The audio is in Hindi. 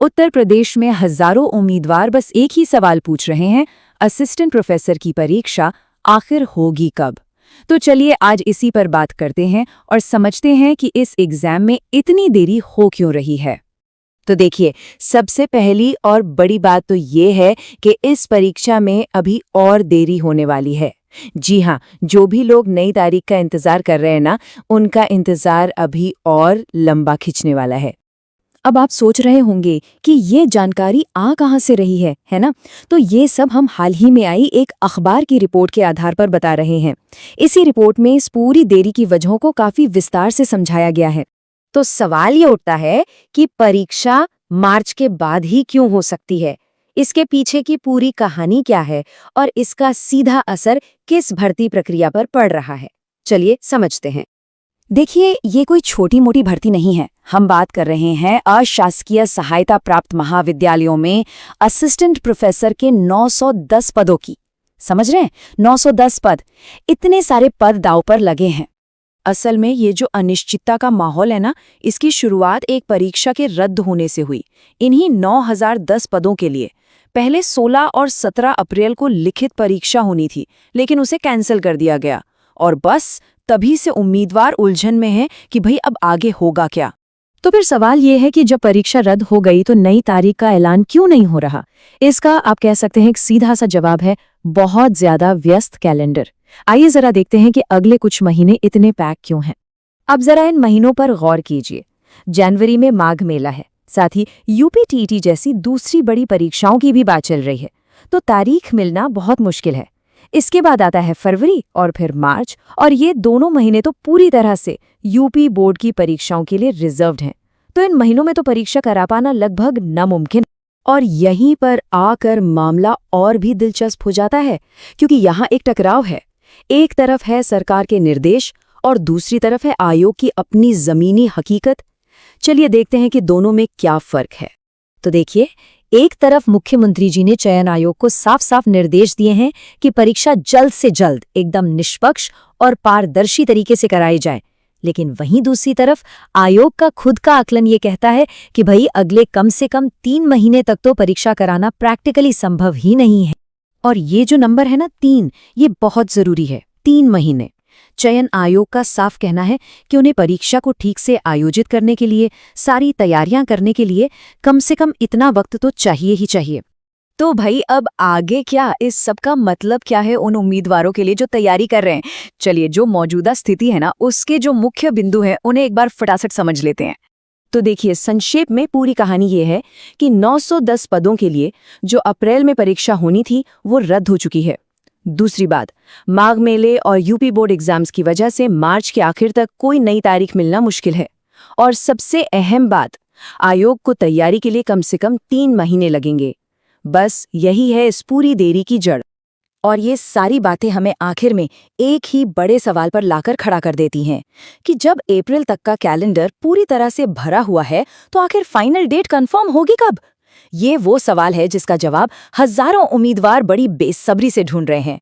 उत्तर प्रदेश में हजारों उम्मीदवार बस एक ही सवाल पूछ रहे हैं, असिस्टेंट प्रोफेसर की परीक्षा आखिर होगी कब? तो चलिए आज इसी पर बात करते हैं और समझते हैं कि इस एग्जाम में इतनी देरी हो क्यों रही है। तो देखिए, सबसे पहली और बड़ी बात तो ये है कि इस परीक्षा में अभी और देरी होने वाली है। जी हाँ, जो भी लोग नई तारीख का इंतजार कर रहे हैं ना, उनका इंतजार अभी और लंबा खिंचने वाला है। अब आप सोच रहे होंगे कि ये जानकारी आ कहाँ से रही है ना? तो ये सब हम हाल ही में आई एक अखबार की रिपोर्ट के आधार पर बता रहे हैं। इसी रिपोर्ट में इस पूरी देरी की वजहों को काफी विस्तार से समझाया गया है। तो सवाल ये उठता है कि परीक्षा मार्च के बाद ही क्यों हो सकती है? इसके पीछे की पूरी कहानी क्या है और इसका सीधा असर किस भर्ती प्रक्रिया पर पड़ रहा है? चलिए समझते हैं। देखिए, ये कोई छोटी मोटी भर्ती नहीं है। हम बात कर रहे हैं अशासकीय सहायता प्राप्त महाविद्यालयों में असिस्टेंट प्रोफेसर के 910 पदों की। समझ रहे हैं? 910 पद। इतने सारे पद दांव पर लगे हैं। असल में ये जो अनिश्चितता का माहौल है ना, इसकी शुरुआत एक परीक्षा के रद्द होने से हुई। इन्हीं 9010 पदों के लिए पहले 16 और 17 अप्रैल को लिखित परीक्षा होनी थी, लेकिन उसे कैंसिल कर दिया गया। और बस तभी से उम्मीदवार उलझन में है कि भाई अब आगे होगा क्या। तो फिर सवाल ये है कि जब परीक्षा रद्द हो गई तो नई तारीख का ऐलान क्यों नहीं हो रहा? इसका आप कह सकते हैं एक सीधा सा जवाब है, बहुत ज्यादा व्यस्त कैलेंडर। आइए जरा देखते हैं कि अगले कुछ महीने इतने पैक क्यों हैं। अब जरा इन महीनों पर गौर कीजिए। जनवरी में माघ मेला है, साथ ही यूपीटीटी जैसी दूसरी बड़ी परीक्षाओं की भी बात चल रही है, तो तारीख मिलना बहुत मुश्किल है। इसके बाद आता है फरवरी और फिर मार्च, और ये दोनों महीने तो पूरी तरह से यूपी बोर्ड की परीक्षाओं के लिए रिजर्व्ड हैं। तो इन महीनों में तो परीक्षा करा पाना लगभग नामुमकिन। और यहीं पर आकर मामला और भी दिलचस्प हो जाता है, क्योंकि यहाँ एक टकराव है। एक तरफ है सरकार के निर्देश और दूसरी तरफ है आयोग की अपनी जमीनी हकीकत। चलिए देखते हैं कि दोनों में क्या फर्क है। तो देखिए, एक तरफ मुख्यमंत्री जी ने चयन आयोग को साफ साफ निर्देश दिए हैं कि परीक्षा जल्द से जल्द एकदम निष्पक्ष और पारदर्शी तरीके से कराई जाए, लेकिन वहीं दूसरी तरफ आयोग का खुद का आकलन ये कहता है कि भाई अगले कम से कम 3 महीने तक तो परीक्षा कराना प्रैक्टिकली संभव ही नहीं है। और ये जो नंबर है ना 3, ये बहुत जरूरी है। 3 महीने। चयन आयोग का साफ कहना है कि उन्हें परीक्षा को ठीक से आयोजित करने के लिए, सारी तैयारियां करने के लिए कम से कम इतना वक्त तो चाहिए ही चाहिए। तो भाई अब आगे क्या? इस सब का मतलब क्या है उन उम्मीदवारों के लिए जो तैयारी कर रहे हैं? चलिए, जो मौजूदा स्थिति है ना, उसके जो मुख्य बिंदु हैं उन्हें एक बार फटाफट समझ लेते हैं। तो देखिए, संक्षेप में पूरी कहानी ये है कि 910 पदों के लिए जो अप्रैल में परीक्षा होनी थी वो रद्द हो चुकी है। दूसरी बात, माघ मेले और यूपी बोर्ड एग्जाम्स की वजह से मार्च के आखिर तक कोई नई तारीख मिलना मुश्किल है। और सबसे अहम बात, आयोग को तैयारी के लिए कम से कम 3 महीने लगेंगे। बस यही है इस पूरी देरी की जड़। और ये सारी बातें हमें आखिर में एक ही बड़े सवाल पर लाकर खड़ा कर देती हैं कि जब अप्रैल तक का कैलेंडर पूरी तरह से भरा हुआ है, तो आखिर फाइनल डेट कंफर्म होगी कब? ये वो सवाल है जिसका जवाब हजारों उम्मीदवार बड़ी बेसब्री से ढूंढ रहे हैं।